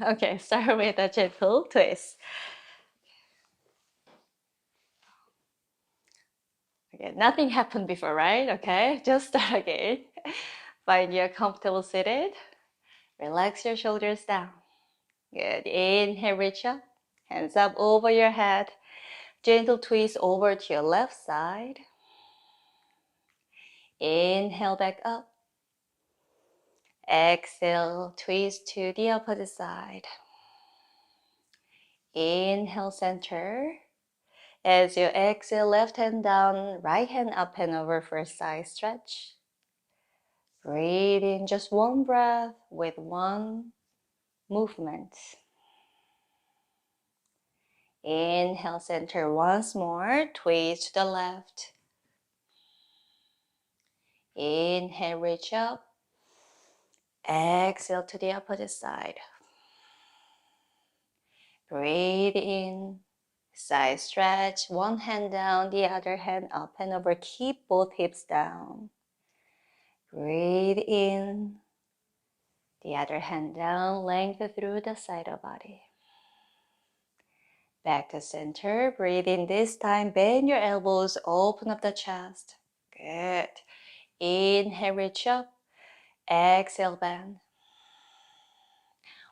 Okay, start with a gentle twist. Okay, nothing happened before, right? Okay, just start again. Find your comfortable seated. Relax your shoulders down. Good. Inhale, reach up. Hands up over your head. Gentle twist over to your left side. Inhale back up. Exhale, twist to the opposite side. Inhale, center. As you exhale, left hand down, right hand up and over for a side stretch. Breathe in just one breath with one movement. Inhale, center once more, twist to the left. Inhale, reach up. Exhale to the opposite side. Breathe in, side stretch, one hand down, the other hand up and over. Keep both hips down. Breathe in, the other hand down, lengthen through the side of body. Back to center, breathe in this time, bend your elbows, open up the chest. Good. Inhale, reach up. Exhale, bend.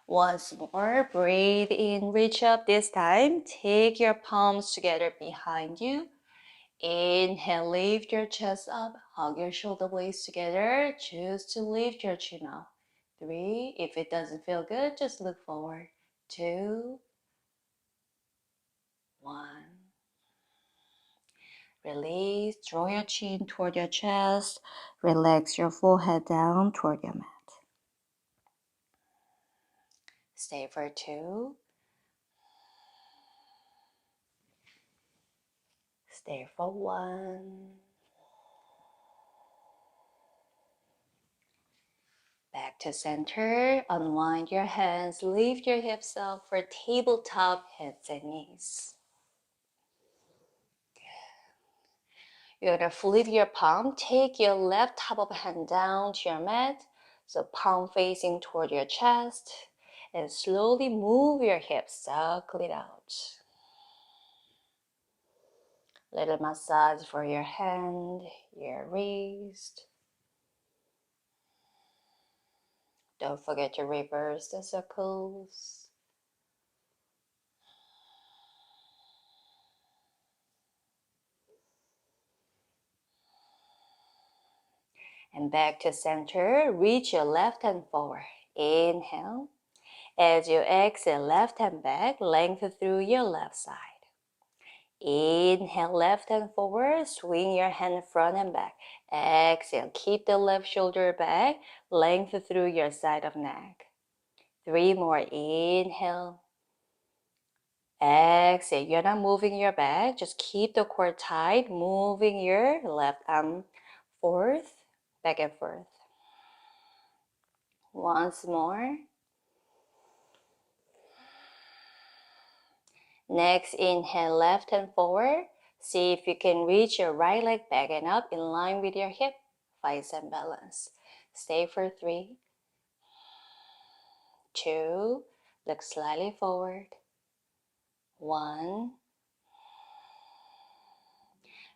Once more, breathe in, reach up. This time, take your palms together behind you. Inhale, lift your chest up, hug your shoulder blades together. Choose to lift your chin up. 3, if it doesn't feel good, just look forward. 2, 1. Release, draw your chin toward your chest. Relax your forehead down toward your mat. Stay for 2. Stay for 1. Back to center. Unwind your hands. Lift your hips up for tabletop hands and knees. You're going to flip your palm. Take your left top of hand down to your mat. So palm facing toward your chest. And slowly move your hips. Circle it out. Little massage for your hand, your wrist. Don't forget to reverse the circles. And back to center. Reach your left hand forward. Inhale. As you exhale, left hand back, lengthen through your left side. Inhale, left hand forward, swing your hand front and back. Exhale, keep the left shoulder back, lengthen through your side of neck. 3 more. Inhale. Exhale. You're not moving your back, just keep the core tight, moving your left arm forth, back and forth. Once more. Next, inhale, left hand forward. See if you can reach your right leg back and up in line with your hip. Find some balance. Stay for 3, 2, look slightly forward. 1.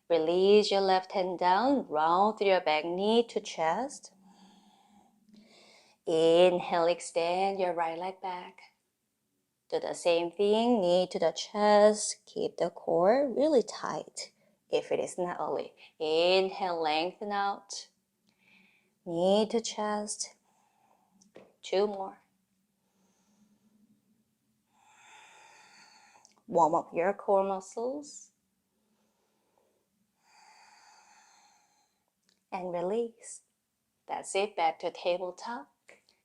Release your left hand down, round through your back, knee to chest. Inhale, extend your right leg back. Do the same thing, knee to the chest. Keep the core really tight if it is not early. Inhale, lengthen out. Knee to chest. 2 more. Warm up your core muscles. And release. That's it, back to tabletop.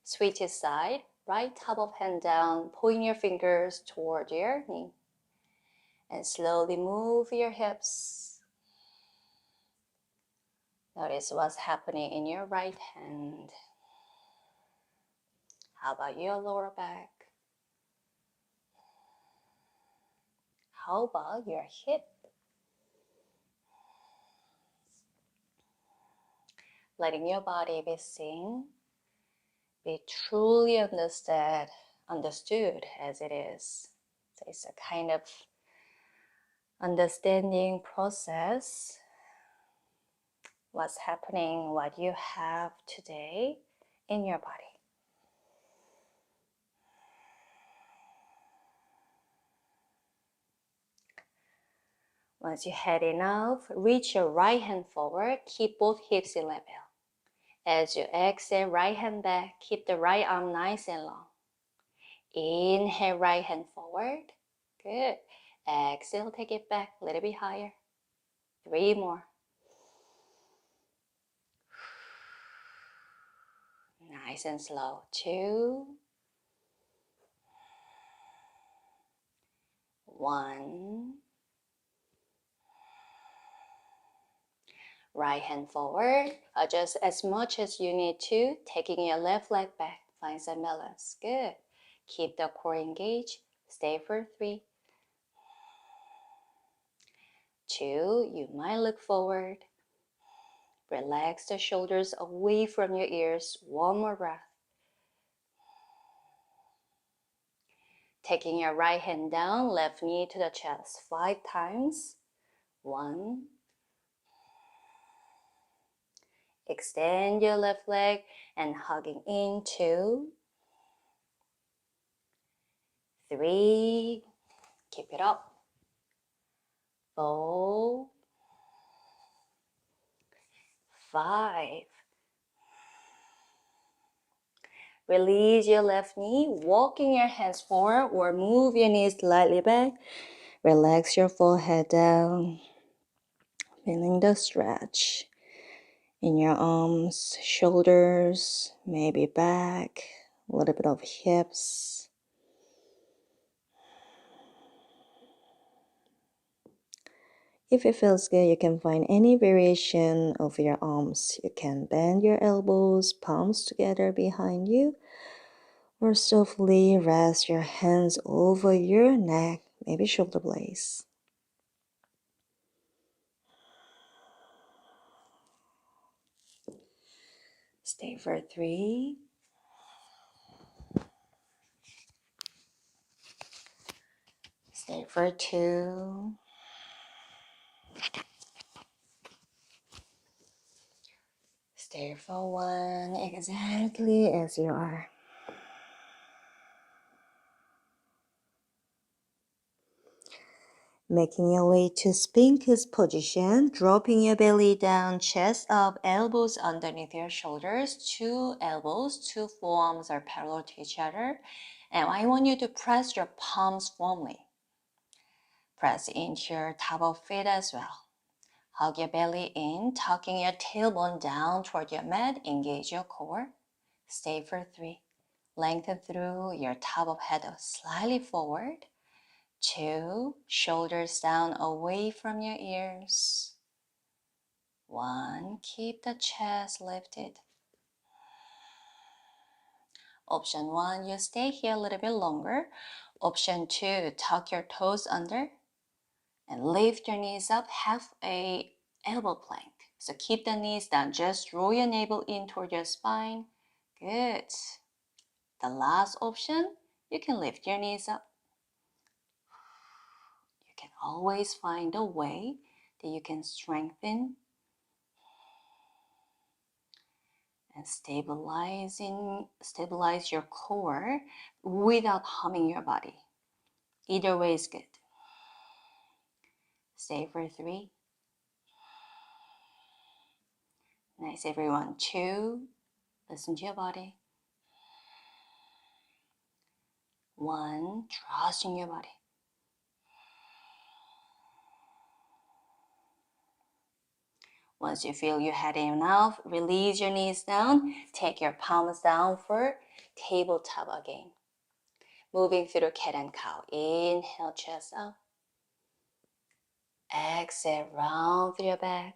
Switch side, right top of hand down, point your fingers toward your knee. And slowly move your hips. Notice what's happening in your right hand. How about your lower back? How about your hip? Letting your body be seen. Be truly understood understood as it is. So it's a kind of understanding process, what's happening, what you have today in your body. Once you had enough, reach your right hand forward, keep both hips in level. As you exhale, right hand back, keep the right arm nice and long. Inhale, right hand forward. Good. Exhale, take it back a little bit higher. 3 more. Nice and slow. 2, 1. Right hand forward. Adjust as much as you need to. Taking your left leg back. Find some balance. Good. Keep the core engaged. Stay for 3. 2. You might look forward. Relax the shoulders away from your ears. 1 more breath. Taking your right hand down, left knee to the chest 5 times. 1. Extend your left leg and hugging in. 2, 3. Keep it up. 4, 5. Release your left knee, walking your hands forward or move your knees slightly back. Relax your forehead down. Feeling the stretch in your arms, shoulders, maybe back, a little bit of hips. If it feels good, you can find any variation of your arms. You can bend your elbows, palms together behind you, or softly rest your hands over your neck, maybe shoulder blades. Stay for 3. Stay for 2. Stay for 1, exactly as you are. Making your way to Sphinx position, dropping your belly down, chest up, elbows underneath your shoulders, 2 elbows, 2 forearms are parallel to each other. And I want you to press your palms firmly. Press into your top of feet as well. Hug your belly in, tucking your tailbone down toward your mat, engage your core. Stay for 3. Lengthen through your top of head slightly forward. 2, shoulders down away from your ears. 1, keep the chest lifted. Option 1, you stay here a little bit longer. Option 2, tuck your toes under and lift your knees up, half a elbow plank. So keep the knees down, just roll your navel in toward your spine. Good. The last option, you can lift your knees up. You can always find a way that you can strengthen and stabilize your core without harming your body. Either way is good. Stay for 3. Nice, everyone. 2, listen to your body. 1, trust in your body. Once you feel you had enough, release your knees down. Take your palms down for tabletop again. Moving through cat and cow. Inhale, chest up. Exhale, round through your back.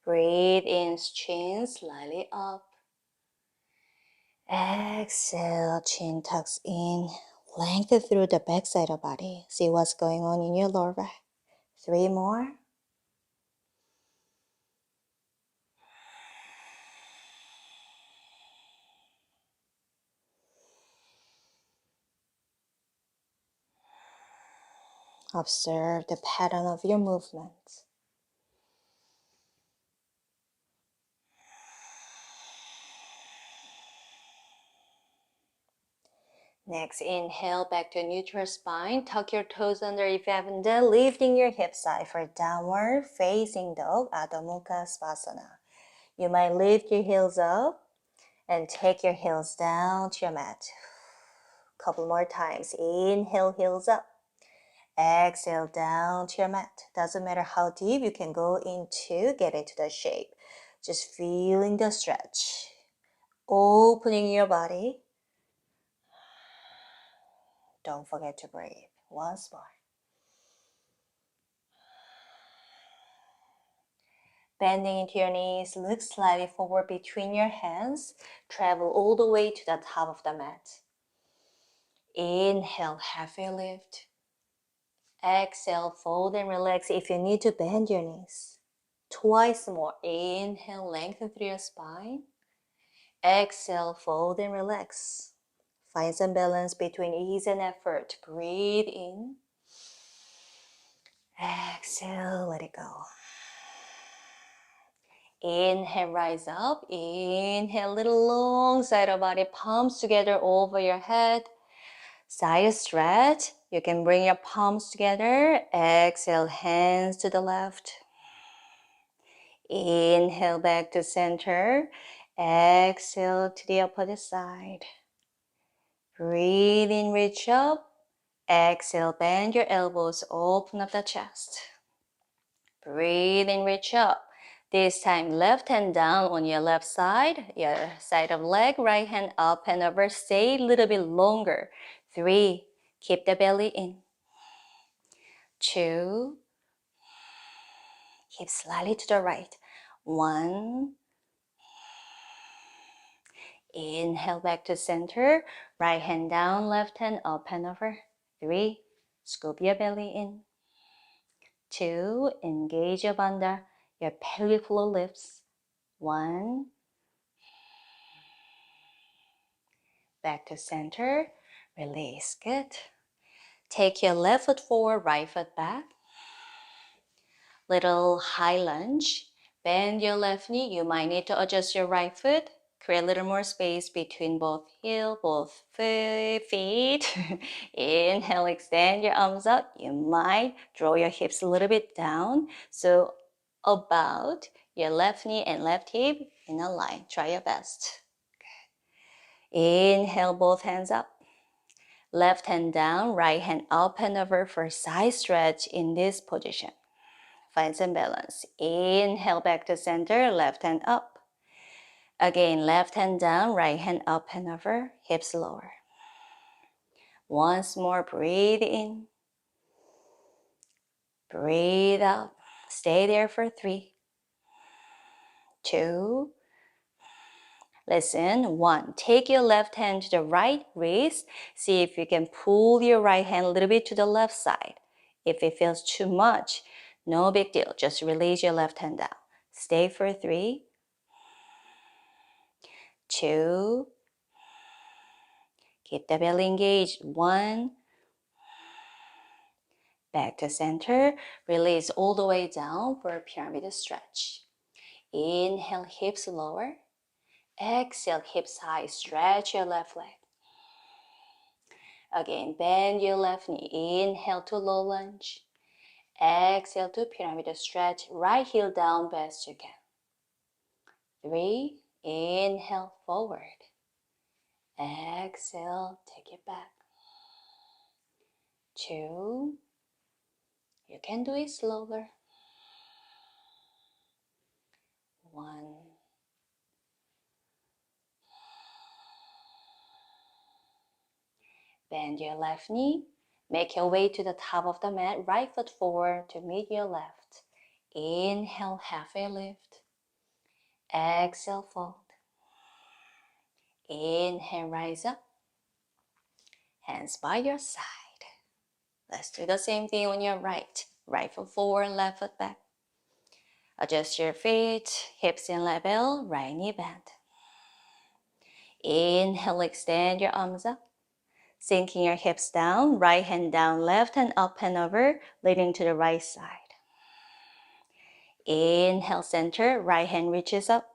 Breathe in, chin slightly up. Exhale, chin tucks in. Lengthen through the back side of body. See what's going on in your lower back. 3 more. Observe the pattern of your movement. Next, inhale back to neutral spine. Tuck your toes under if you haven't done. Lifting your hips high for downward facing dog, Adho Mukha Svanasana. You might lift your heels up and take your heels down to your mat. Couple more times. Inhale, heels up. Exhale, down to your mat. Doesn't matter how deep you can go into, get into the shape. Just feeling the stretch. Opening your body. Don't forget to breathe. Once more. Bending into your knees, look slightly forward between your hands. Travel all the way to the top of the mat. Inhale, halfway lift. Exhale, fold and relax if you need to bend your knees. Twice more. Inhale, lengthen through your spine. Exhale, fold and relax. Find some balance between ease and effort. Breathe in. Exhale, let it go. Inhale, rise up. Inhale, little long side of body, palms together over your head. Side stretch. You can bring your palms together. Exhale, hands to the left. Inhale, back to center. Exhale to the opposite side. Breathe in, reach up. Exhale, bend your elbows, open up the chest. Breathe in, reach up. This time, left hand down on your left side, your side of leg, right hand up and over. Stay a little bit longer. 3, keep the belly in. 2, keep slightly to the right. 1, inhale back to center, right hand down, left hand up and over. 3, scoop your belly in. 2, engage your bandha, your pelvic floor lifts. 1, back to center, release, good. Take your left foot forward, right foot back. Little high lunge, bend your left knee, you might need to adjust your right foot. Create a little more space between both feet. Inhale, extend your arms up. You might draw your hips a little bit down. So about your left knee and left hip in a line. Try your best. Inhale, both hands up. Left hand down, right hand up and over for side stretch in this position. Find some balance. Inhale, back to center, left hand up. Again, left hand down, right hand up and over, hips lower. Once more, breathe in. Breathe out. Stay there for 3, 2, listen, 1. Take your left hand to the right wrist. See if you can pull your right hand a little bit to the left side. If it feels too much, no big deal. Just release your left hand down. Stay for 3, 2, keep the belly engaged. 1, back to center. Release all the way down for a pyramid stretch. Inhale, hips lower. Exhale, hips high. Stretch your left leg. Again, bend your left knee. Inhale to low lunge. Exhale to pyramid stretch. Right heel down best you can. 3, inhale forward. Exhale, take it back. 2, you can do it slower. 1, bend your left knee. Make your way to the top of the mat. Right foot forward to meet your left. Inhale, halfway lift. Exhale, fold. Inhale, rise up. Hands by your side. Let's do the same thing on your right. Right foot forward, left foot back. Adjust your feet, hips in level, right knee bend. Inhale, extend your arms up. Sinking your hips down, right hand down, left hand up and over, leading to the right side. Inhale, center, right hand reaches up.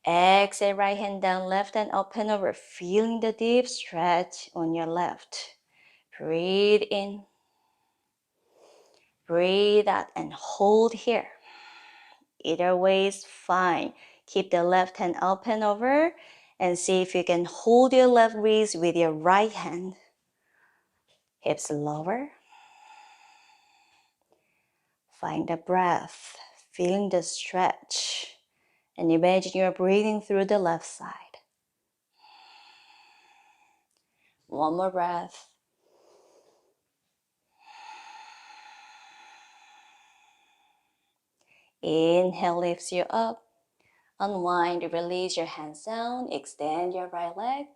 Exhale, right hand down, left hand up and over, feeling the deep stretch on your left. Breathe in. Breathe out and hold here. Either way is fine. Keep the left hand up and over and see if you can hold your left wrist with your right hand. Hips lower. Find the breath, feeling the stretch. And imagine you're breathing through the left side. One more breath. Inhale lifts you up. Unwind, release your hands down. Extend your right leg.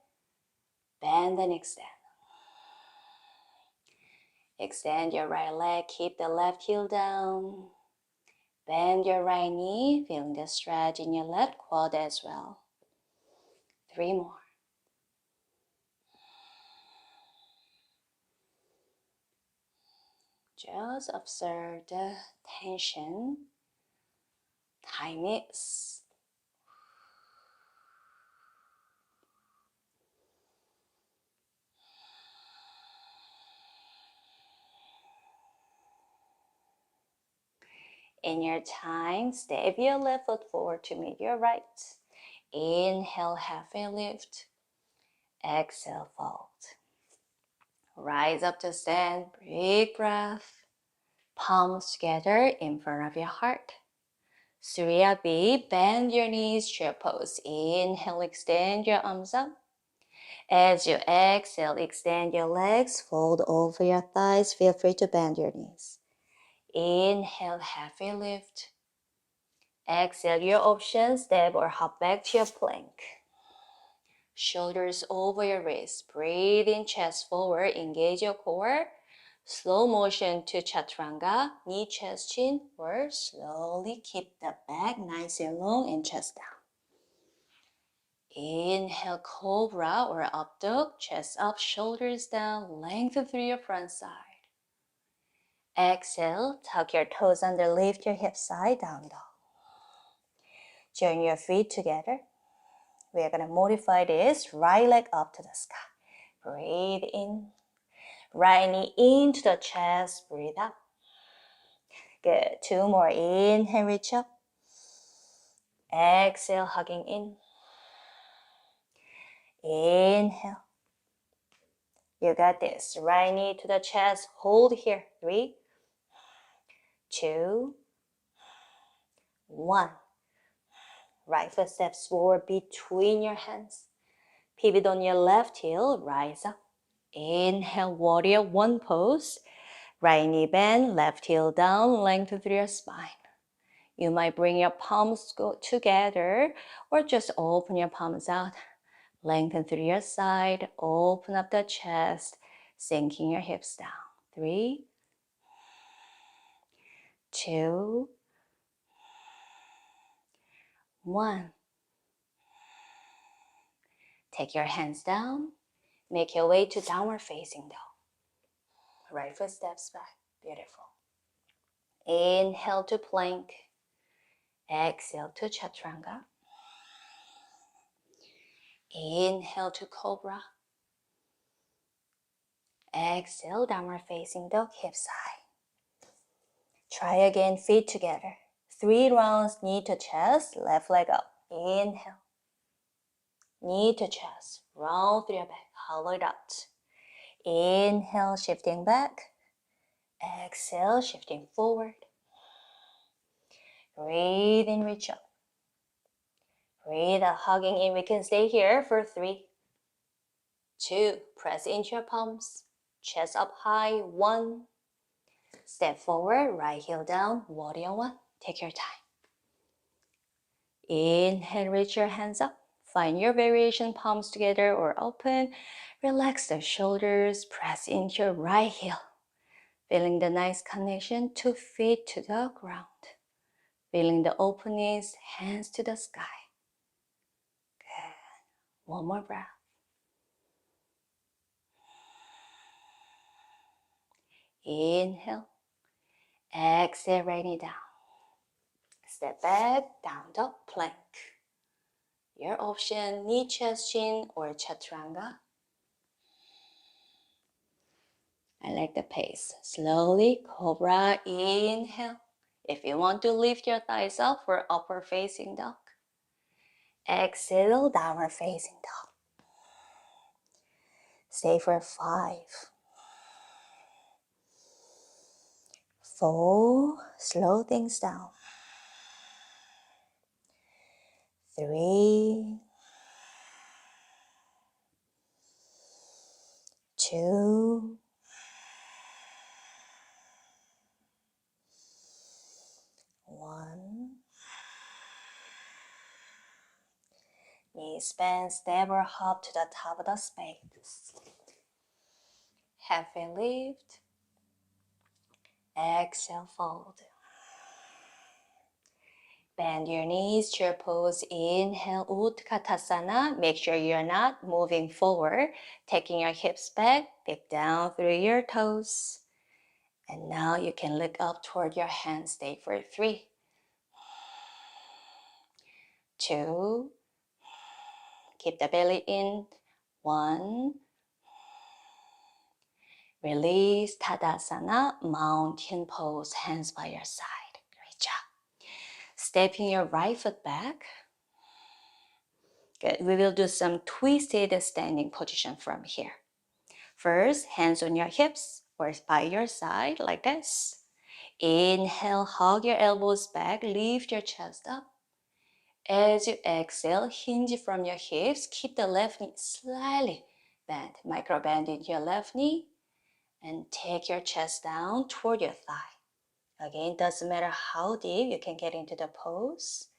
Bend and extend. Extend your right leg. Keep the left heel down. Bend your right knee. Feeling the stretch in your left quad as well. 3 more. Just observe the tension. Tightness. In your time, step your left foot forward to meet your right. Inhale, halfway lift. Exhale, fold. Rise up to stand, big breath. Palms together in front of your heart. Surya B, bend your knees, chair pose. Inhale, extend your arms up. As you exhale, extend your legs, fold over your thighs. Feel free to bend your knees. Inhale, halfway lift. Exhale, your option, step or hop back to your plank. Shoulders over your wrists. Breathe in, chest forward, engage your core. Slow motion to chaturanga, knee, chest, chin, or slowly keep the back nice and long and chest down. Inhale, cobra or up dog, chest up, shoulders down, lengthen through your front side. Exhale, tuck your toes under, lift your hips side, down dog. Join your feet together. We are going to modify this, right leg up to the sky. Breathe in. Right knee into the chest, breathe out. Good, 2 more. Inhale, reach up. Exhale, hugging in. Inhale. You got this. Right knee to the chest, hold here. 3, 2, 1. Right foot steps forward between your hands. Pivot on your left heel, rise up. Inhale, warrior 1 pose. Right knee bend, left heel down, lengthen through your spine. You might bring your palms together or just open your palms out. Lengthen through your side, open up the chest, sinking your hips down. 3, 2, 1. Take your hands down. Make your way to downward facing dog. Right foot steps back. Beautiful. Inhale to plank. Exhale to chaturanga. Inhale to cobra. Exhale, downward facing dog, hips high. Try again, feet together. 3 rounds, knee to chest, left leg up. Inhale. Knee to chest, round through your back, hollow it out. Inhale, shifting back. Exhale, shifting forward. Breathe in, reach up. Breathe out, hugging in. We can stay here for 3, 2. Press into your palms. Chest up high. 1. Step forward, right heel down. Warrior 1. Take your time. Inhale, reach your hands up. Find your variation, palms together or open. Relax the shoulders. Press into your right heel. Feeling the nice connection to feet to the ground. Feeling the openness, hands to the sky. Good. One more breath. Inhale. Exhale, rain it down. Step back, down dog, plank. Your option, knee, chest, chin, or chaturanga. I like the pace. Slowly, cobra, inhale. If you want to lift your thighs up for upward facing dog. Exhale, downward facing dog. Stay for 5, 4, slow things down. 3, 2, 1. Knees bend, step or hop to the top of the space. Halfway lift. Exhale, fold. Bend your knees, chair pose. Inhale, Utkatasana. Make sure you're not moving forward. Taking your hips back, pick down through your toes. And now you can look up toward your hands. Stay for 3, 2, keep the belly in. 1, release, Tadasana, mountain pose, hands by your side. Great job. Stepping your right foot back. Good. We will do some twisted standing position from here. First, hands on your hips or by your side like this. Inhale, hug your elbows back, lift your chest up. As you exhale, hinge from your hips, keep the left knee slightly bent. Micro bend in your left knee and take your chest down toward your thigh. Again, doesn't matter how deep you can get into the pose.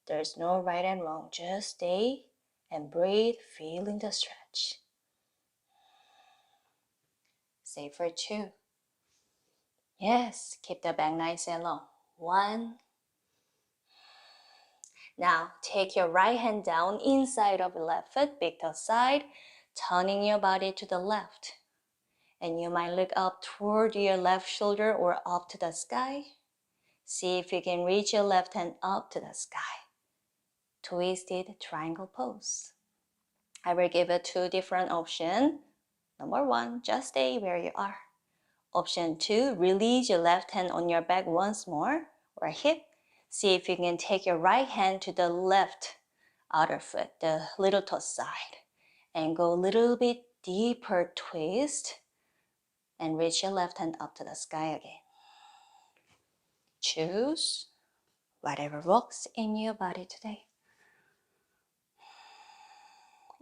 There's no right and wrong, just stay and breathe, feeling the stretch. Stay for 2. Yes, keep the back nice and long. 1. Now, take your right hand down inside of your left foot, big toe side, turning your body to the left. And you might look up toward your left shoulder or up to the sky. See if you can reach your left hand up to the sky. Twisted triangle pose. I will give you 2 different options. Number 1, just stay where you are. Option 2, release your left hand on your back once more, or hip. See if you can take your right hand to the left outer foot, the little toe side, and go a little bit deeper twist and reach your left hand up to the sky again. Choose whatever works in your body today.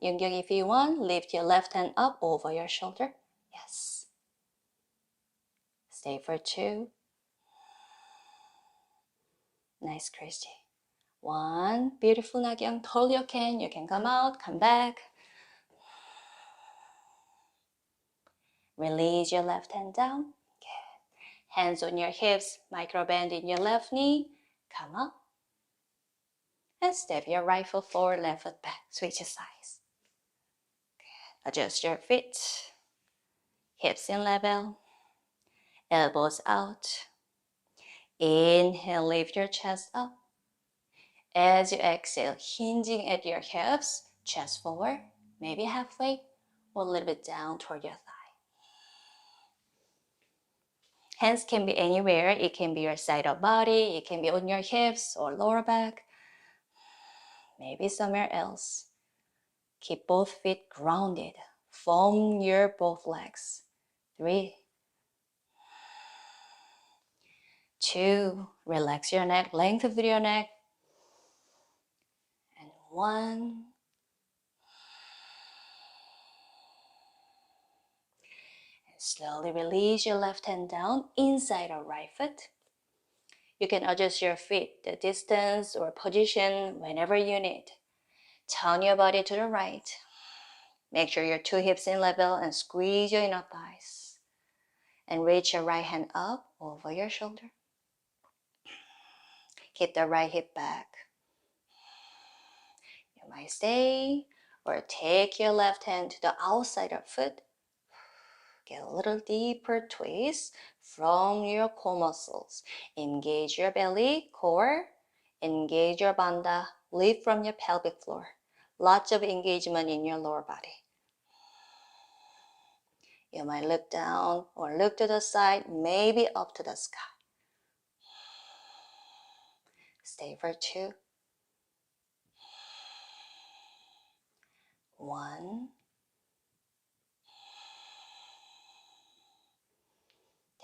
Yoongyung, if you want, lift your left hand up over your shoulder. Yes. Stay for 2. Nice, Christy. 1. Beautiful, Nagyang. Hold your can. You can come out, come back. Release your left hand down. Good. Hands on your hips. Micro bend in your left knee. Come up. And step your right foot forward, left foot back. Switch sides. Good. Adjust your feet. Hips in level. Elbows out. Inhale, lift your chest up. As you exhale, hinging at your hips, chest forward, maybe halfway, or a little bit down toward your thigh. Hands can be anywhere. It can be your side of body, it can be on your hips or lower back, maybe somewhere else. Keep both feet grounded. Foam your both legs. 3, 2, relax your neck, length of your neck. And 1. Slowly release your left hand down inside our right foot. You can adjust your feet, the distance or position whenever you need. Turn your body to the right. Make sure your 2 hips in level and squeeze your inner thighs. And reach your right hand up over your shoulder. Keep the right hip back. You might stay or take your left hand to the outside of foot. Get a little deeper twist from your core muscles. Engage your belly, core. Engage your bandha. Lift from your pelvic floor. Lots of engagement in your lower body. You might look down or look to the side, maybe up to the sky. Stay for 2. 1.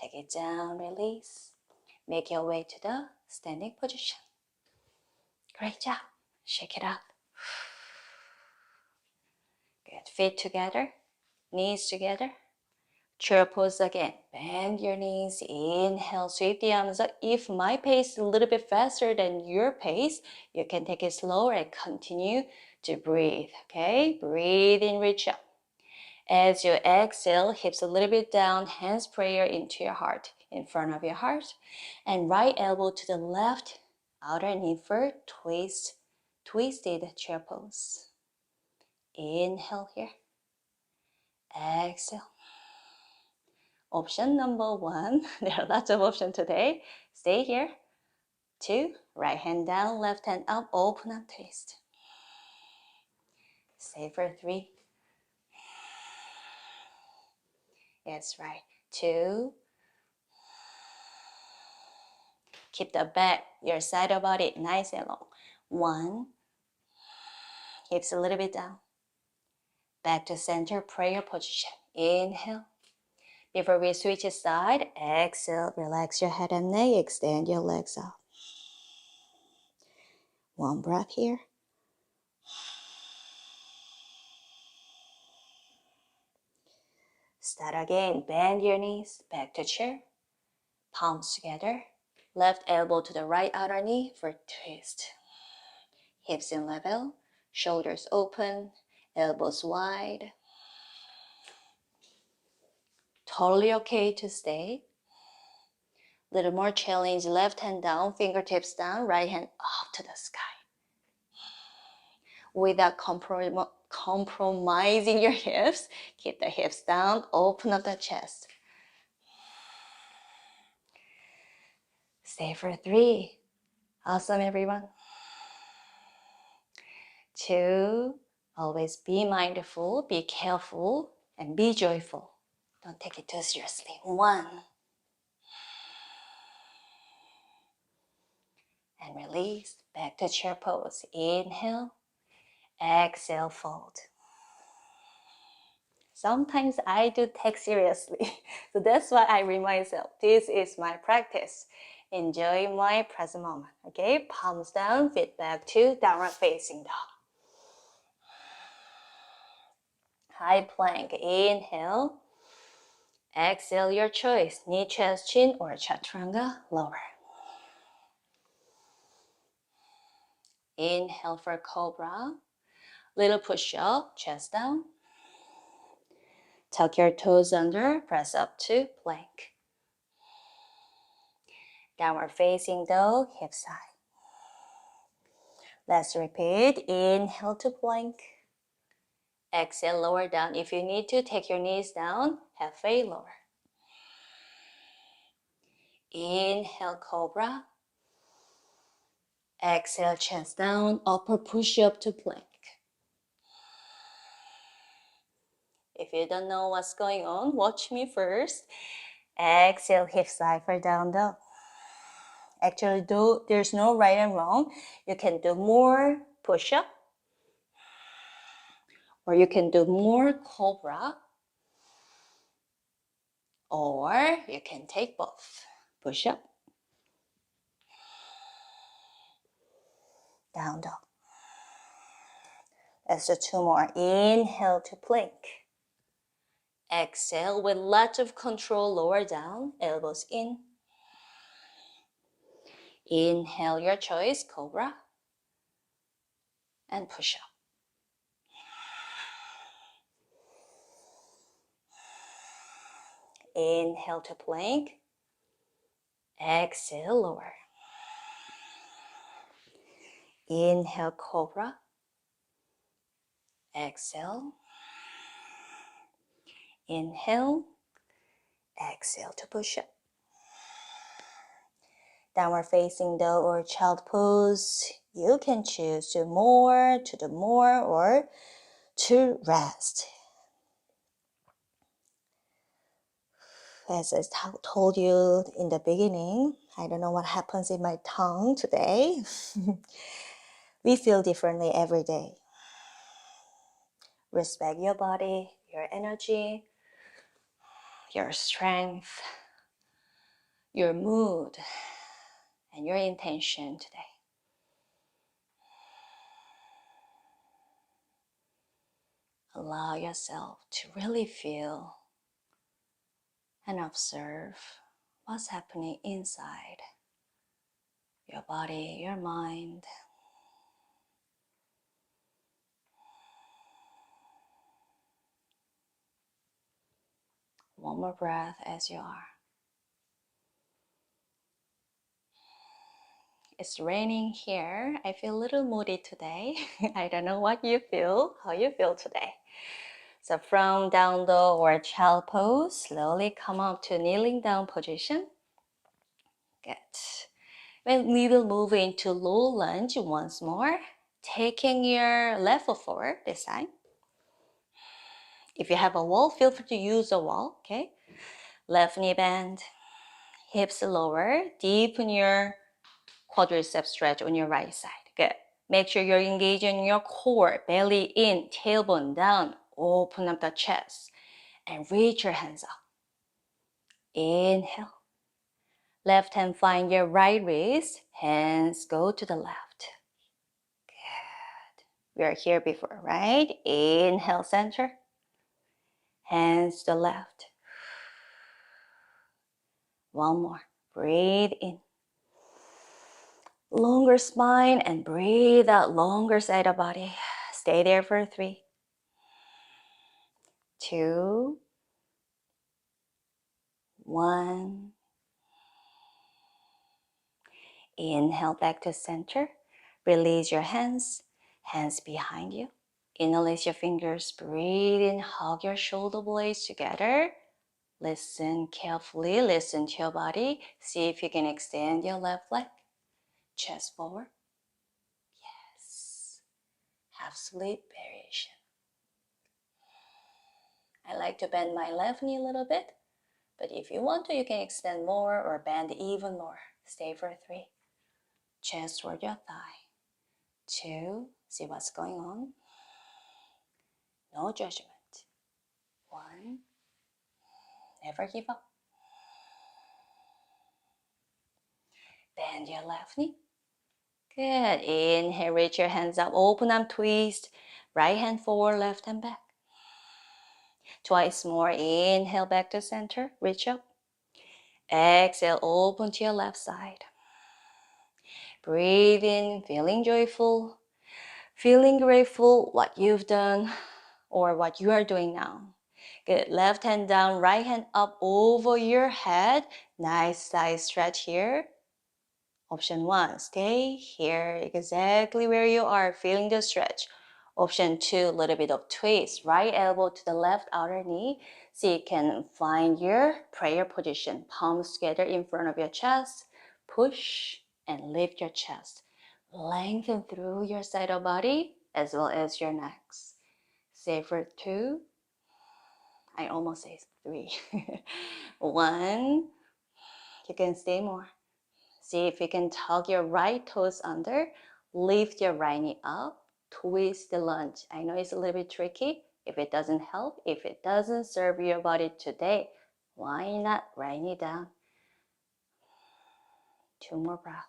Take it down, release. Make your way to the standing position. Great job. Shake it out. Good. Feet together, knees together. Chair pose again. Bend your knees. Inhale, sweep the arms up. If my pace is a little bit faster than your pace, you can take it slower and continue to breathe. Okay? Breathe in, reach up. As you exhale, hips a little bit down, hands prayer into your heart, in front of your heart. And right elbow to the left, outer knee for twist, twisted chair pose. Inhale here. Exhale. Option number 1, there are lots of options today. Stay here. 2, right hand down, left hand up, open up, twist. Stay for 3. Yes, right. 2. Keep the back, your side of body nice and long. 1. Hips a little bit down. Back to center, prayer position. Inhale. Before we switch side, exhale. Relax your head and neck. Extend your legs out. 1 breath here. Start again. Bend your knees. Back to chair. Palms together. Left elbow to the right outer knee for twist. Hips in level. Shoulders open. Elbows wide. Totally okay to stay. Little more challenge. Left hand down, fingertips down, right hand up to the sky. Without compromising your hips, keep the hips down, open up the chest. Stay for 3. Awesome, everyone. 2, always be mindful, be careful, and be joyful. Don't take it too seriously. 1. And release. Back to chair pose. Inhale. Exhale, fold. Sometimes I do take seriously. So that's why I remind myself, this is my practice. Enjoy my present moment. Okay, palms down, feet back to downward facing dog. High plank. Inhale. Exhale, your choice. Knee, chest, chin, or chaturanga, lower. Inhale for cobra. Little push up, chest down. Tuck your toes under, press up to plank. Downward facing dog, hip side. Let's repeat. Inhale to plank. Exhale, lower down. If you need to, take your knees down, halfway lower. Inhale, cobra. Exhale, chest down, upper push up to plank. If you don't know what's going on, watch me first. Exhale, hip side for down dog. Actually, though there's no right and wrong, you can do more push up, or you can do more cobra, or you can take both. Push up, down dog. Let's do 2 more. Inhale to plank. Exhale with lots of control, lower down, elbows in. Inhale, your choice, cobra. And push up. Inhale to plank. Exhale, lower. Inhale, cobra. Exhale. Inhale, Exhale to push up. Downward facing dog or child pose. You can choose to do more, or to rest. As I told you in the beginning, I don't know what happens in my tongue today. We feel differently every day. Respect your body, your energy, your strength, your mood, and your intention today. Allow yourself to really feel and observe what's happening inside your body, your mind. One more breath as you are. It's raining here. I feel a little moody today. I don't know what you feel, how you feel today. So from down dog or child pose, slowly come up to kneeling down position. Good. Then we will move into low lunge once more, taking your left foot forward this time. If you have a wall, feel free to use a wall, okay? Left knee bend, hips lower, deepen your quadricep stretch on your right side. Good. Make sure you're engaging your core, belly in, tailbone down. Open up the chest and reach your hands up. Inhale. Left hand find your right wrist. Hands go to the left. Good. We are here before, right? Inhale, center. Hands to the left. One more. Breathe in. Longer spine and breathe out, longer side of body. Stay there for 3, 2, 1. Inhale back to center. Release your hands, hands behind you. Interlace your fingers, breathe in, hug your shoulder blades together. Listen carefully, listen to your body. See if you can extend your left leg. Chest forward. Yes. Half split variation. I like to bend my left knee a little bit, but if you want to, you can extend more or bend even more. Stay for 3. Chest toward your thigh. 2. See what's going on. No judgment. 1. Never give up. Bend your left knee. Good. Inhale, reach your hands up. Open arm twist. Right hand forward, left hand back. Twice more. Inhale back to center. Reach up. Exhale, open to your left side. Breathe in, feeling joyful, feeling grateful what you've done or what you are doing now. Good. Left hand down, right hand up over your head. Nice side stretch here. Option 1, stay here exactly where you are, feeling the stretch. Option 2, a little bit of twist. Right elbow to the left outer knee. So you can find your prayer position. Palms together in front of your chest. Push and lift your chest. Lengthen through your side of body as well as your necks. Say for 2. I almost say 3. 1. You can stay more. See if you can tuck your right toes under, lift your right knee up, twist the lunge. I know it's a little bit tricky. If it doesn't help, if it doesn't serve your body today, why not right knee down? 2 more breaths.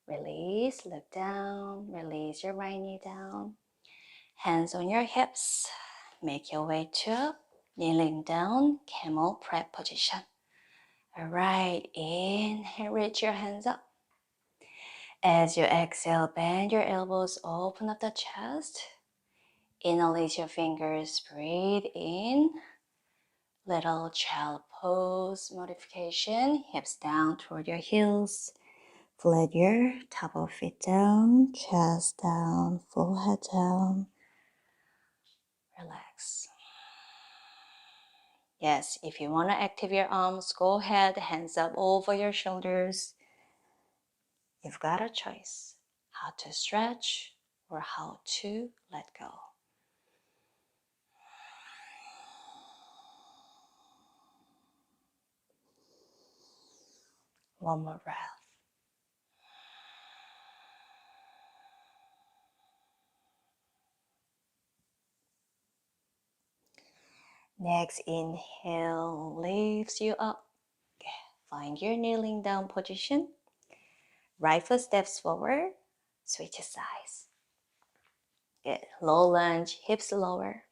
Release, look down, release your right knee down. Hands on your hips. Make your way to kneeling down, camel prep position. All right, inhale, reach your hands up. As you exhale, bend your elbows, open up the chest. Interlace your fingers, breathe in. Little child pose modification, hips down toward your heels. Flat your top of feet down, chest down, forehead down. Relax. Yes, if you want to activate your arms, go ahead, hands up over your shoulders. You've got a choice, how to stretch or how to let go. One more breath. Next inhale lifts you up. Okay. Find your kneeling down position. Right foot steps forward, switch sides. Good. Low lunge, hips lower.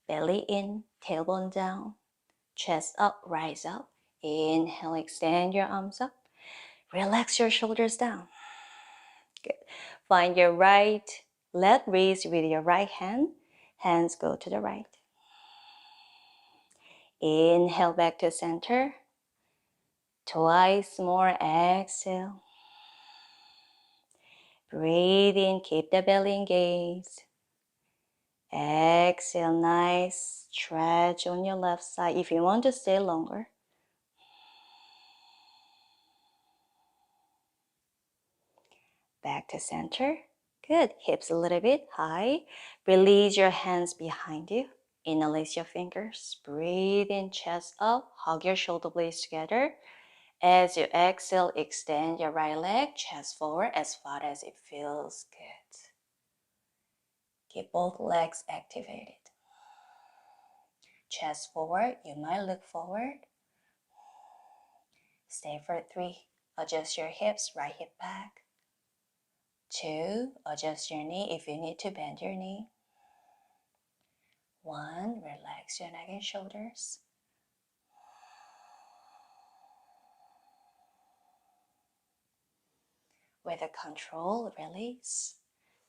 Belly in, tailbone down. Chest up, rise up. Inhale, extend your arms up. Relax your shoulders down. Good. Find your right leg raise with your right hand. Hands go to the right. Inhale back to center. Twice more, exhale. Breathe in, keep the belly engaged. Exhale, nice stretch on your left side if you want to stay longer. Back to center. Good. Hips a little bit high. Release your hands behind you. Interlace your fingers. Breathe in, chest up. Hug your shoulder blades together. As you exhale, extend your right leg, chest forward as far as it feels good. Keep both legs activated. Chest forward, you might look forward. Stay for 3. Adjust your hips, right hip back. 2, adjust your knee if you need to bend your knee. 1, relax your neck and shoulders. With a control, release.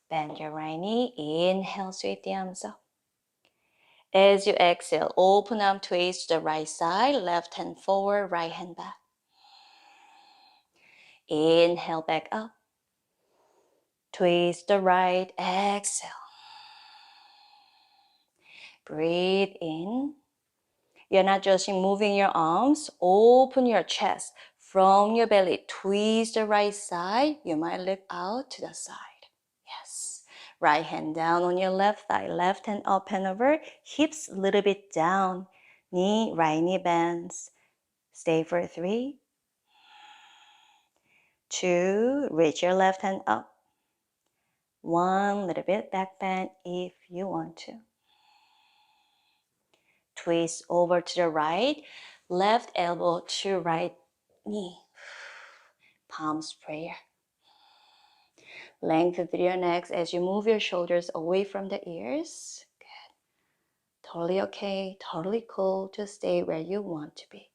Bend your right knee, inhale, sweep the arms up. As you exhale, open arm twist to the right side, left hand forward, right hand back. Inhale back up. Twist the right, exhale. Breathe in. You're not just moving your arms, open your chest. From your belly, twist the right side. You might look out to the side. Yes. Right hand down on your left thigh, left hand up and over, hips a little bit down. Right knee bends. Stay for 3, 2, reach your left hand up. 1, little bit back bend if you want to. Twist over to the right, left elbow to right knee. Palms prayer. Lengthen through your necks as you move your shoulders away from the ears. Good. Totally okay, totally cool to stay where you want to be.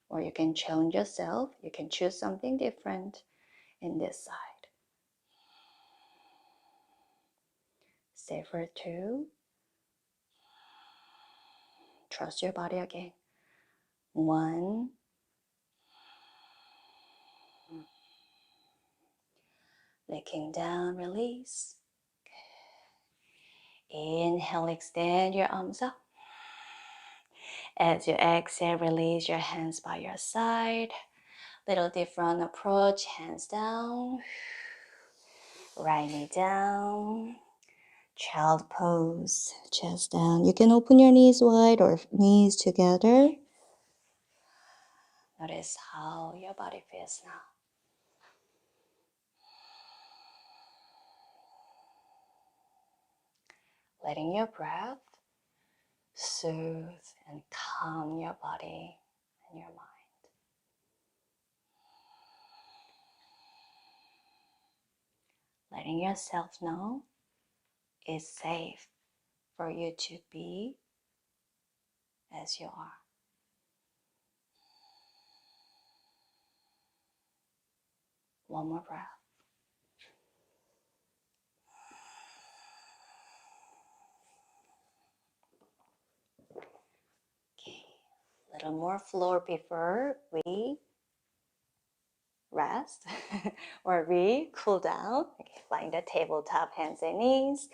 Or you can challenge yourself. You can choose something different in this side. Stay for 2. Trust your body again. 1. Looking down, release. Inhale, extend your arms up. As you exhale, release your hands by your side. Little different approach, hands down. Right knee down. Child pose, chest down. You can open your knees wide or knees together. Notice how your body feels now. Letting your breath soothe and calm your body and your mind. Letting yourself know it's safe for you to be as you are. One more breath. Okay, a little more floor before we rest or cool down. Okay, find the tabletop, hands and knees.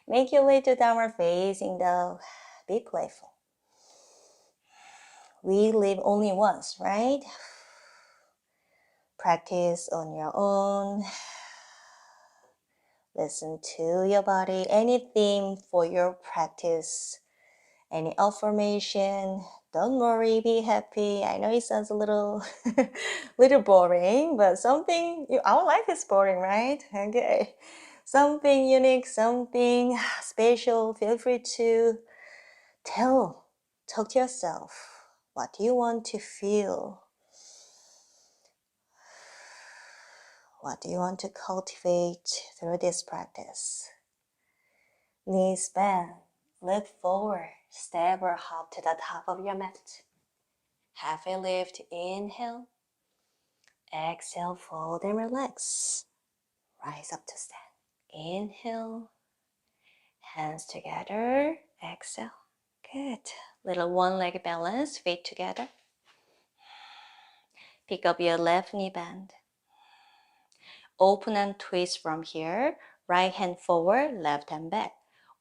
Make your way to downward facing dog. Be playful. We live only once, right? Practice on your own. Listen to your body. Any theme for your practice, any affirmation, don't worry, be happy. I know it sounds a little little boring, but something, our life is boring, right? Okay. Something unique, something special. Feel free to talk to yourself. What do you want to feel? What do you want to cultivate through this practice? Knees bend, look forward, step or hop to the top of your mat. Halfway lift, inhale. Exhale, fold and relax. Rise up to stand. Inhale, hands together, exhale. Good. Little one leg balance, feet together. Pick up your left knee bend. Open and twist from here. Right hand forward, left hand back.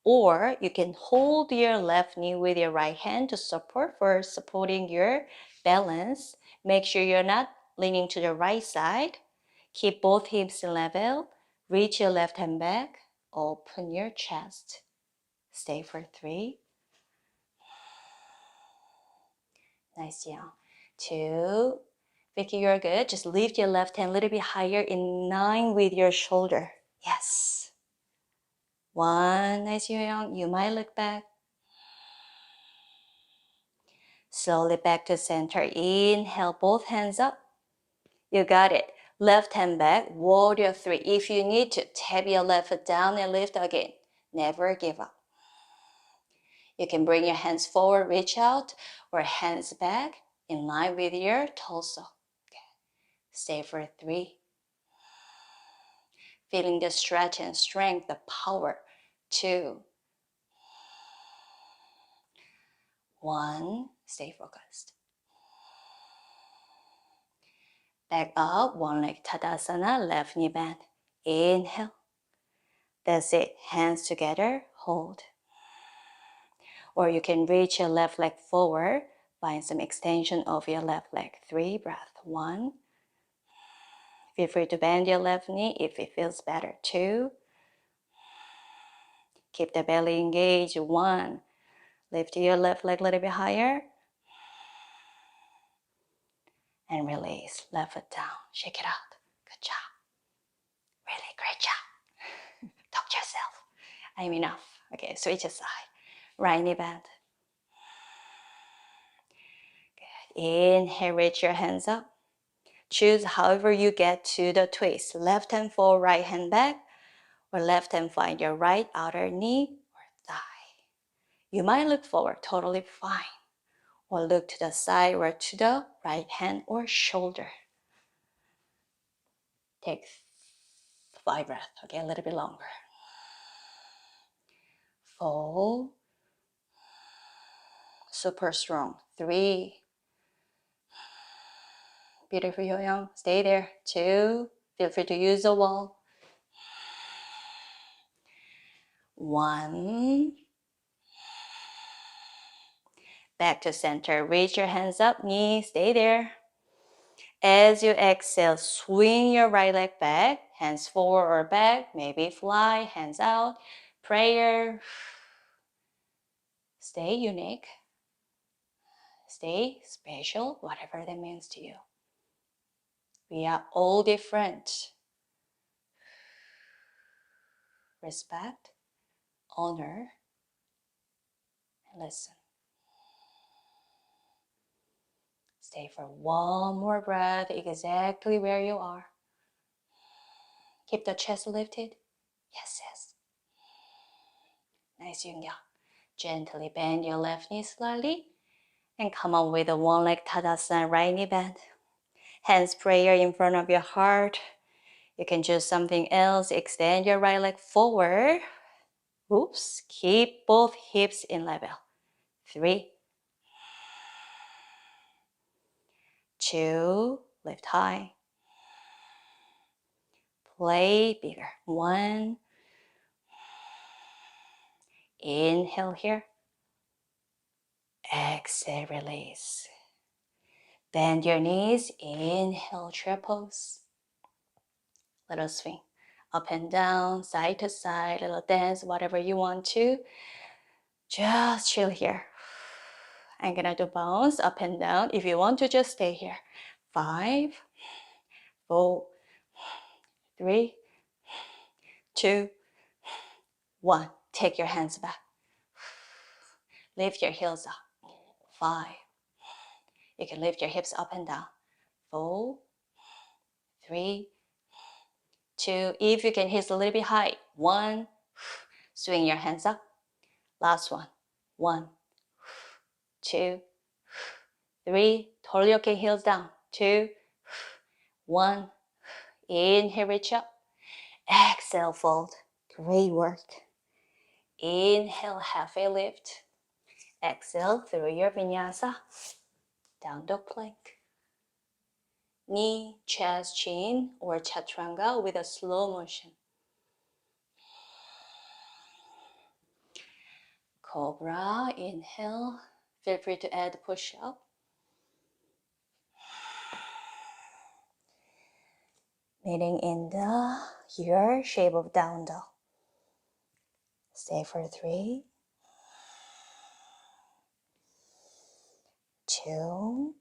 Or you can hold your left knee with your right hand to supporting your balance. Make sure you're not leaning to the right side. Keep both hips level. Reach your left hand back. Open your chest. Stay for 3. Nice, young. 2. Vicky, you're good. Just lift your left hand a little bit higher in line with your shoulder. Yes. 1. Nice, young. You might look back. Slowly back to center. Inhale, both hands up. You got it. Left hand back, warrior 3. If you need to, tap your left foot down and lift again. Never give up. You can bring your hands forward, reach out, or hands back in line with your torso. Okay. Stay for 3. Feeling the stretch and strength, the power. 2. 1. Stay focused. Back up, one leg Tadasana, left knee bend. Inhale. That's it. Hands together, hold. Or you can reach your left leg forward. Find some extension of your left leg. 3 breaths. 1. Feel free to bend your left knee if it feels better. 2. Keep the belly engaged. 1. Lift your left leg a little bit higher. And release. Left foot down. Shake it out. Good job. Really great job. Talk to yourself. I'm enough. Okay, switch aside. Right knee bend. Good. Inhale, reach your hands up. Choose however you get to the twist. Left hand forward, right hand back. Or left hand find your right outer knee or thigh. You might look forward, totally fine. Or look to the side or to the right hand or shoulder. Take 5 breaths, okay, a little bit longer. 4. Super strong. 3. Beautiful, Hayeon. Stay there. 2. Feel free to use the wall. 1. Back to center. Reach your hands up, knees. Stay there. As you exhale, swing your right leg back. Hands forward or back. Maybe fly. Hands out. Prayer. Stay unique. Stay special, whatever that means to you. We are all different. Respect, honor, and listen. Stay for 1 more breath, exactly where you are. Keep the chest lifted. Yes, yes. Nice, Yoongyang. Gently bend your left knee slightly. And come on with a one leg Tadasana, right knee bend. Hands prayer in front of your heart. You can choose something else. Extend your right leg forward. Oops. Keep both hips in level. 3. 2. Lift high. play bigger. 1. Inhale here. Exhale, release. Bend your knees. Inhale, chair pose. Little swing. Up and down, side to side, little dance, whatever you want to. Just chill here. I'm gonna do bounce up and down. If you want to, just stay here. 5, 4, 3, 2, 1. Take your hands back. Lift your heels up. 5. You can lift your hips up and down. 4, 3, 2. If you can hit a little bit high. 1. Swing your hands up. Last one. 1, 2, 3. Totally okay. Heels down. 2, 1. Inhale, reach up. Exhale, fold. Great work. Inhale, halfway lift. Exhale through your vinyasa. Down dog plank. Knee, chest, chin, or chaturanga with a slow motion. Cobra, inhale. Feel free to add push-up. Meeting in your shape of down dog. Stay for 3, 2,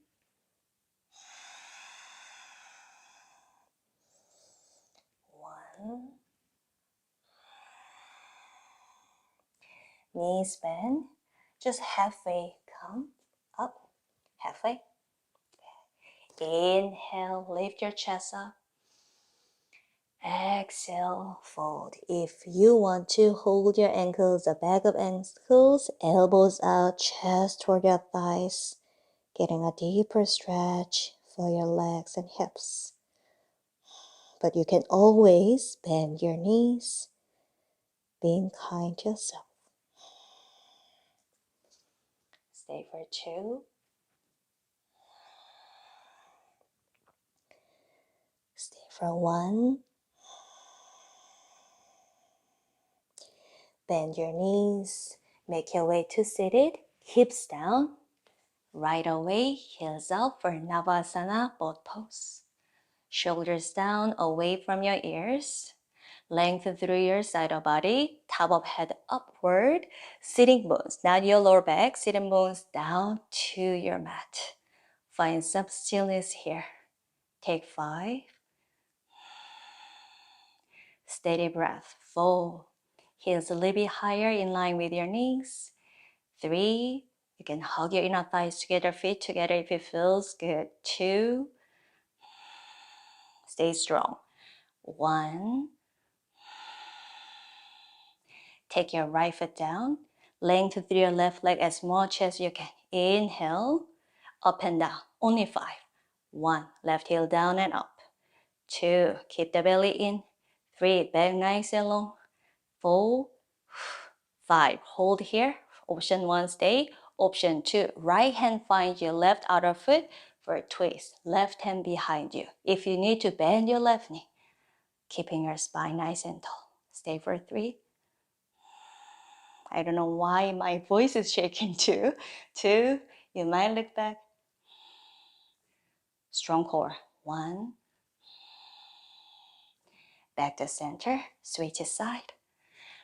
1. Knees bend. Just halfway come up. Halfway. Inhale, lift your chest up. Exhale, fold. If you want to, hold your ankles, the back of ankles, elbows out, chest toward your thighs, getting a deeper stretch for your legs and hips. But you can always bend your knees, being kind to yourself. Stay for 2. Stay for 1. Bend your knees. Make your way to seated. Hips down. Right away, heels up for Navasana, both pose. Shoulders down, away from your ears. Lengthen through your side of body. Top of head upward. Sitting bones, not your lower back. Sitting bones down to your mat. Find some stillness here. Take 5. Steady breath. 4. Heels a little bit higher in line with your knees. 3. You can hug your inner thighs together, feet together if it feels good. 2. Stay strong. 1. Take your right foot down. Lengthen through your left leg as much as you can. Inhale, up and down. Only 5. 1. Left heel down and up. 2. Keep the belly in. 3. Back nice and long. 4. 5. Hold here. Option 1, stay. Option 2, right hand find your left outer foot for a twist. Left hand behind you. If you need to bend your left knee, keeping your spine nice and tall. Stay for 3. I don't know why my voice is shaking too. 2, you might look back. Strong core. 1. Back to center. Switch side.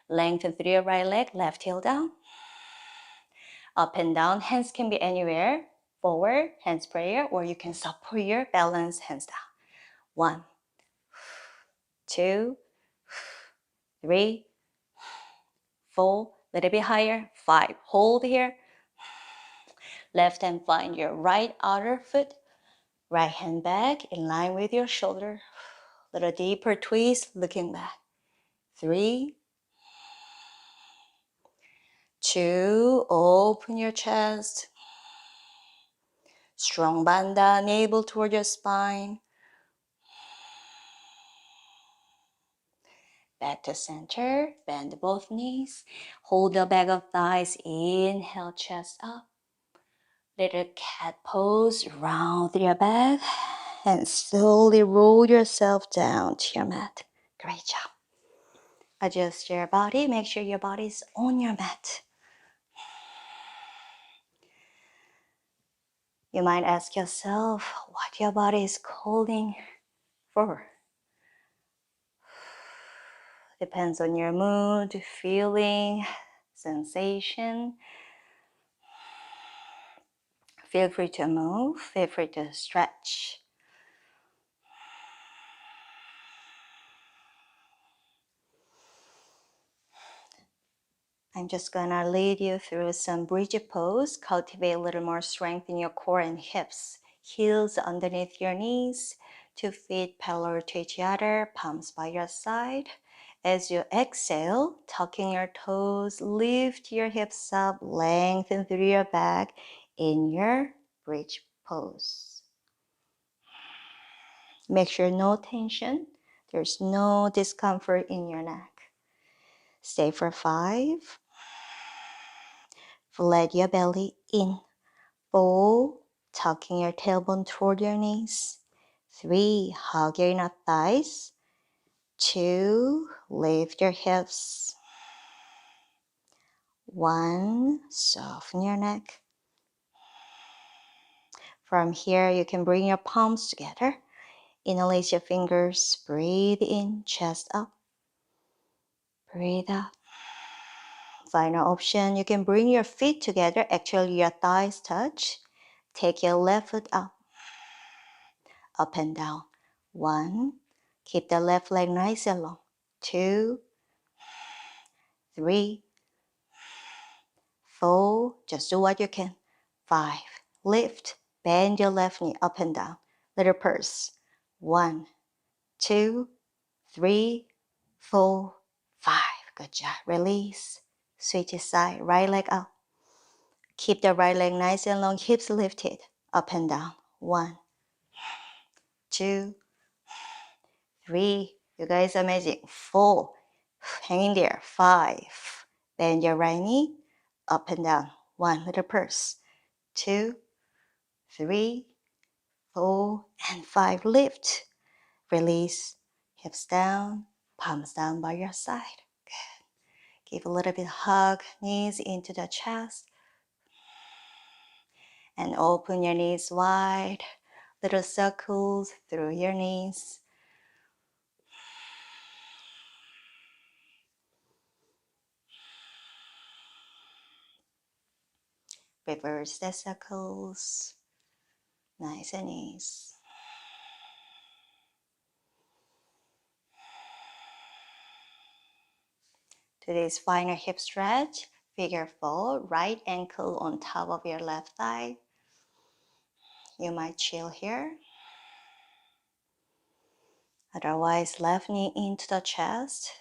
Lengthen through your right leg. Left heel down. Up and down. Hands can be anywhere. Forward, hands prayer, or you can support your balance, hands down. 1, 2, 3, 4, little bit higher. 5, hold here. Left hand find your right outer foot. Right hand back in line with your shoulder. Little deeper twist, looking back. 3, 2, open your chest. Strong bandha, navel toward your spine. Back to center, bend both knees. Hold the back of thighs, inhale, chest up. Little cat pose, round through your back. And slowly roll yourself down to your mat. Great job. Adjust your body. Make sure your body is on your mat. You might ask yourself what your body is calling for. Depends on your mood, feeling, sensation. Feel free to move. Feel free to stretch. I'm just gonna lead you through some bridge pose. Cultivate a little more strength in your core and hips. Heels underneath your knees. 2 feet parallel to each other, palms by your side. As you exhale, tucking your toes, lift your hips up, lengthen through your back in your bridge pose. Make sure no tension. There's no discomfort in your neck. Stay for 5. Flat your belly in. 4. Tucking your tailbone toward your knees. 3. Hug your inner thighs. 2. Lift your hips. 1. Soften your neck. From here, you can bring your palms together. Interlace your fingers. Breathe in, chest up. Breathe out. Final option, you can bring your feet together. Actually, your thighs touch. Take your left foot up and down. 1. Keep the left leg nice and long. 2, 3, 4. Just do what you can. 5. Lift. Bend your left knee up and down. Little pulse. 1, 2, 3, 4, 5. Good job. Release. Switch side. Right leg up. Keep the right leg nice and long. Hips lifted. Up and down. 1, 2, 3. You guys are amazing. 4. Hang in there. 5. Bend your right knee. Up and down. 1. Little pulse. 2, 3, 4, and 5. Lift. Release. Hips down. Palms down by your side. Good. Give a little bit hug. Knees into the chest. And open your knees wide. Little circles through your knees. Reverse the circles. Nice and easy. Today's final hip stretch. Figure 4. Right ankle on top of your left thigh. You might chill here. Otherwise, left knee into the chest.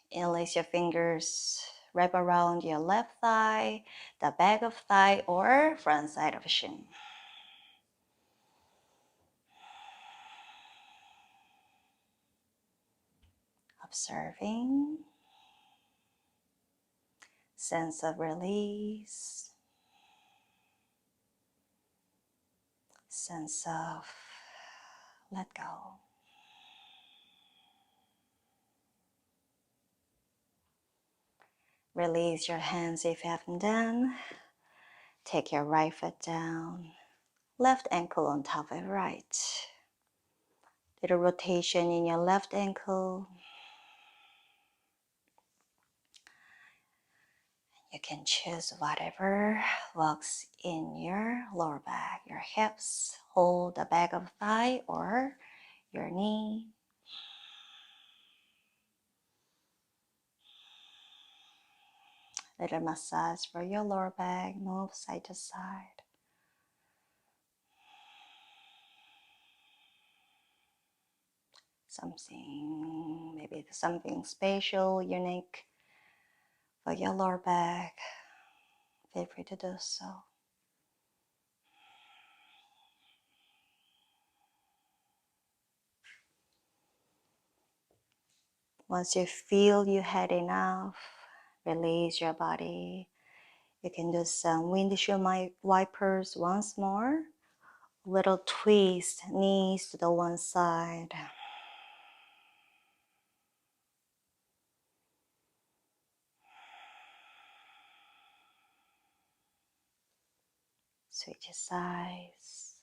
Interlace your fingers. Wrap around your left thigh, the back of thigh, or front side of shin. Observing. Sense of release. Sense of let go. Release your hands if you haven't done. Take your right foot down. Left ankle on top of right. Little rotation in your left ankle. You can choose whatever works in your lower back, your hips. Hold the back of thigh or your knee. Little massage for your lower back. Move side to side. Maybe something special, unique for your lower back. Feel free to do so. Once you feel you had enough, release your body. You can do some windshield wipers once more. Little twist, knees to the one side. switch sides.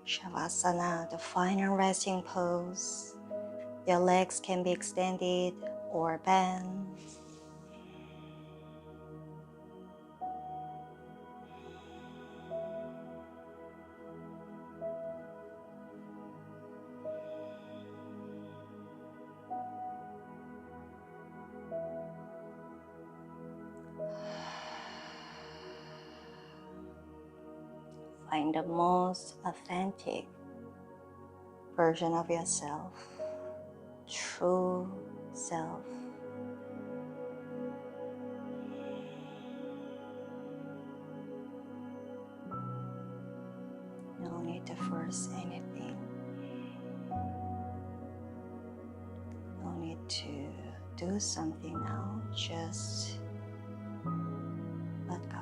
Shavasana, the final resting pose. Your legs can be extended or bent. Find the most authentic version of yourself, true self. No need to force anything. No need to do something now, just let go.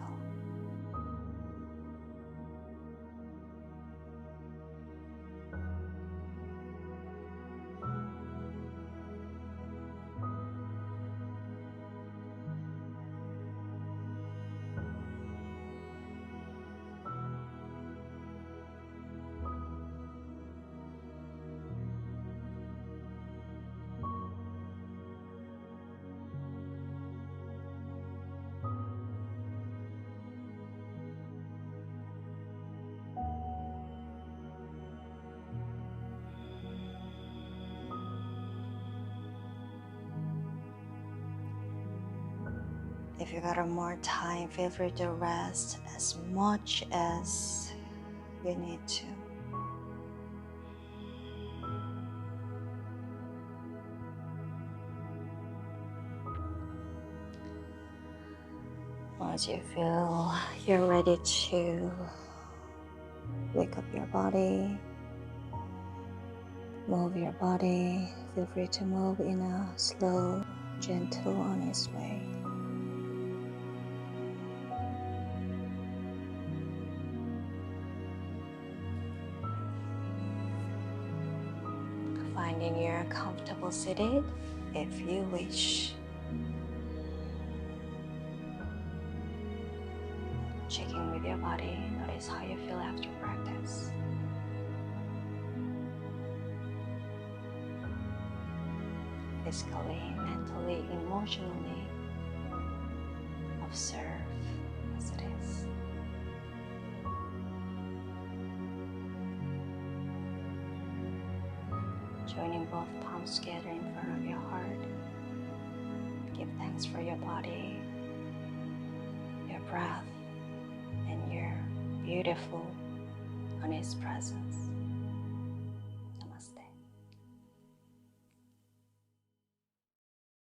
If you got more time, feel free to rest as much as you need to. Once you feel you're ready to wake up your body, move your body, feel free to move in a slow, gentle, honest way. Finding you're comfortable seated if you wish. Checking with your body, notice how you feel after practice. Physically, mentally, emotionally, observe as it is. Joining both palms together in front of your heart. Give thanks for your body, your breath, and your beautiful, honest presence.